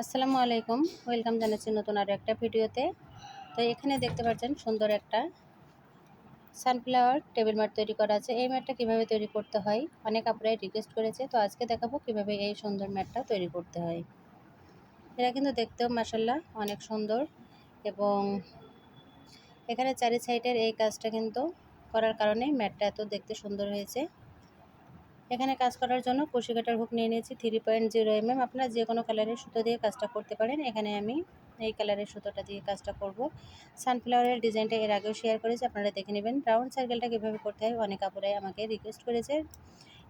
আসসালামু আলাইকুম, ওয়েলকাম জানাচ্ছি নতুন আরও একটা ভিডিওতে। তো এখানে দেখতে পাচ্ছেন সুন্দর একটা সানফ্লাওয়ার টেবিল ম্যাট তৈরি করা আছে। এই ম্যাটটা কিভাবে তৈরি করতে হয় অনেক আপুরাই রিকোয়েস্ট করেছে, তো আজকে দেখাবো কিভাবে এই সুন্দর ম্যাটটা তৈরি করতে হয়। এরা কিন্তু দেখতেও মাশাআল্লাহ অনেক সুন্দর, এবং এখানে চারি সাইডের এই কাজটা কিন্তু করার কারণে ম্যাটটা এত দেখতে সুন্দর হয়েছে। এখানে কাজ করার জন্য কুশি কাটার হুক নিয়ে নিয়েছি 3.0 mm। আপনারা যে কোনো কালারের সুতো দিয়ে কাজটা করতে পারেন। এখানে আমি এই কালারের সুতোটা দিয়ে কাজটা করব। সানফ্লাওয়ারের ডিজাইনটা এর আগেও শেয়ার করেছি, আপনারা দেখে নেবেন। রাউন্ড সার্কেলটা কীভাবে করতে হয় অনেক আপুরাই আমাকে রিকোয়েস্ট করেছে।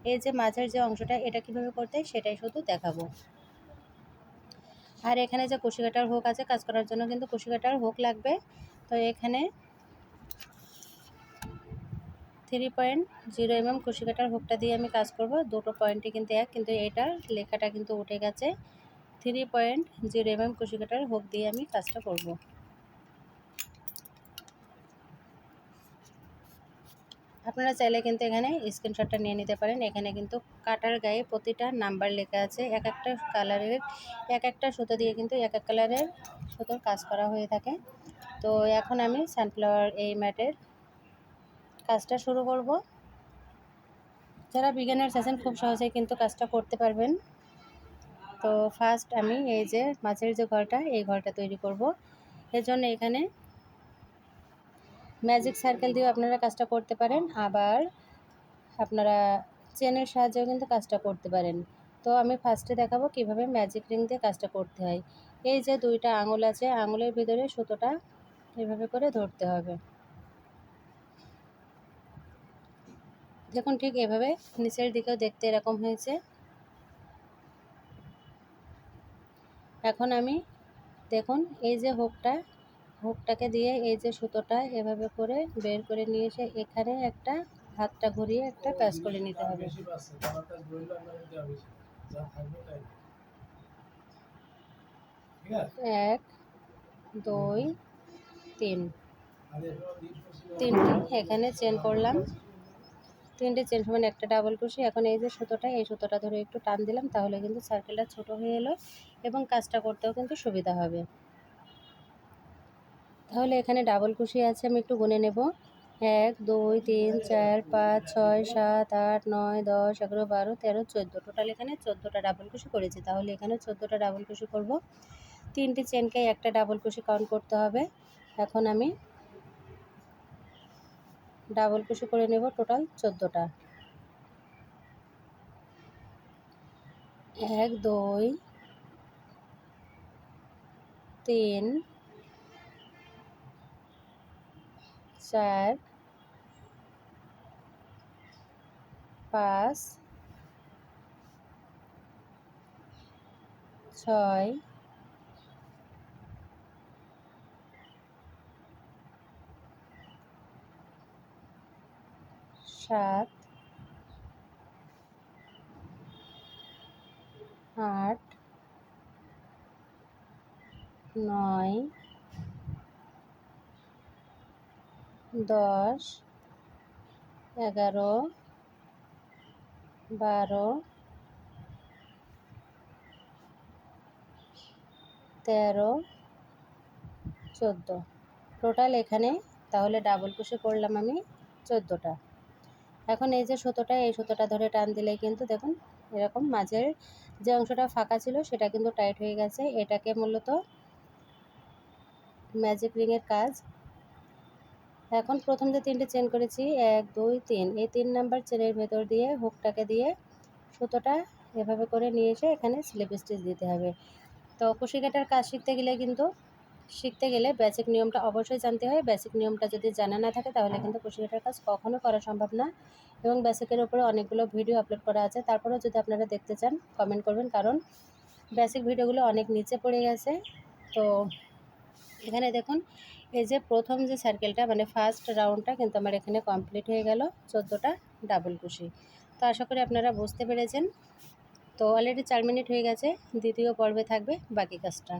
এই যে মাঝের যে অংশটা এটা কীভাবে করতে হয় সেটাই শুধু দেখাবো। আর এখানে যে কুশি কাটার হুক আছে, কাজ করার জন্য কিন্তু কুশি কাটার হুক লাগবে। তো এখানে 3.0 mm কুশি কাটার হুকটা দিয়ে আমি কাজ করব। দুটো পয়েন্টই কিন্তু এক, কিন্তু এটার লেখাটা কিন্তু উঠে গেছে। 3.0 mm কুশি কাটার হুক দিয়ে আমি কাজটা করব। আপনারা চাইলে কিন্তু এখানে স্ক্রিনশটটা নিয়ে নিতে পারেন। এখানে কিন্তু কাটার গায়ে প্রতিটা নাম্বার লেখা আছে। এক একটা কালারের এক একটা সুতো দিয়ে কিন্তু এক এক কালারের সুতোর কাজ করা হয়ে থাকে। তো এখন আমি সানফ্লাওয়ার এই ম্যাটের কাজটা শুরু করব। যারা বিগিনার্স আছেন খুব সহজেই কিন্তু কাজটা করতে পারবেন। তো ফার্স্ট আমি এই যে মাঝের যে ঘরটা, এই ঘরটা তৈরি করব। এর জন্য এখানে ম্যাজিক সার্কেল দিয়ে আপনারা কাজটা করতে পারেন, আবার আপনারা চেনের সাহায্যেও কিন্তু কাজটা করতে পারেন। তো আমি ফার্স্টে দেখাবো কিভাবে ম্যাজিক রিং দিয়ে কাজটা করতে হয়। এই যে দুইটা আঙুল আছে, আঙুলের ভিতরে সুতোটা এভাবে করে ধরতে হবে। দেখুন ঠিক এভাবে নিচের দিকেও দেখতে এরকম হয়েছে। এখন আমি দেখুন এই যে হুকটাকে দিয়ে এই যে সুতোটা এভাবে করে বের করে নিয়ে এসে এখানে একটা হাতটা ঘুরিয়ে একটা প্যাচ করে নিতে হবে। 1 2 3 তিনটে এখানে চেন করলাম। তিনটে চেন সমান একটা ডাবল ক্রোশে। এখন এই যে সুতোটা, এই সুতোটা ধরে একটু টান দিলাম, তাহলে কিন্তু সার্কেলটা ছোট হয়ে এলো এবং কাজটা করতেও কিন্তু সুবিধা হবে। তাহলে এখানে ডাবল কুশি আছে, আমি একটু গুনে নেব। 1 2 3 4 5 6 7 8 9 10 11 12 13 14, টোটাল এখানে 14টা ডাবল কুশি করেছি। তাহলে এখানে 14টা ডাবল কুশি করব। তিনটি চেনকে একটা ডাবল কুশি কাউন্ট করতে হবে। এখন আমি ডাবল কুশি করে নেব টোটাল 14টা। 1 2 3 4 5 6 7 8 9 10 11 12 13 14, টোটাল এখানে তাহলে ডাবল কুশি করলাম আমি 14টা। এখন এই যে সুতোটা, এই সুতোটা ধরে টান দিলেই কিন্তু দেখুন এরকম মাঝের যে অংশটা ফাঁকা ছিল সেটা কিন্তু টাইট হয়ে গেছে। এটাকে মূলত ম্যাজিক রিংয়ের কাজ। এখন প্রথম যে তিনটে চেন করেছি 1 2 3, এই 3 নাম্বার চেনের ভেতর দিয়ে হুকটাকে দিয়ে সুতোটা এভাবে করে নিয়ে এসে এখানে স্লিপ স্টিচ দিতে হবে। তো কুশি কাটার কাজ শিখতে গেলে বেসিক নিয়মটা অবশ্যই জানতে হয়। বেসিক নিয়মটা যদি জানা না থাকে তাহলে কিন্তু কুশি কাটার কাজ কখনো করা সম্ভব না। এবং বেসিকের উপরে অনেকগুলো ভিডিও আপলোড করা আছে, তারপরেও যদি আপনারা দেখতে চান কমেন্ট করবেন, কারণ বেসিক ভিডিওগুলো অনেক নিচে পড়ে গেছে। তো এখানে দেখুন এই যে প্রথম যে সার্কেলটা মানে ফার্স্ট রাউন্ডটা কিন্তু আমার এখানে কমপ্লিট হয়ে গেল 14টা ডাবল কুশি। তো আশা করি আপনারা বুঝতে পেরেছেন। তো অলরেডি 4 মিনিট হয়ে গেছে, দ্বিতীয় পর্বে থাকবে বাকি কাজটা।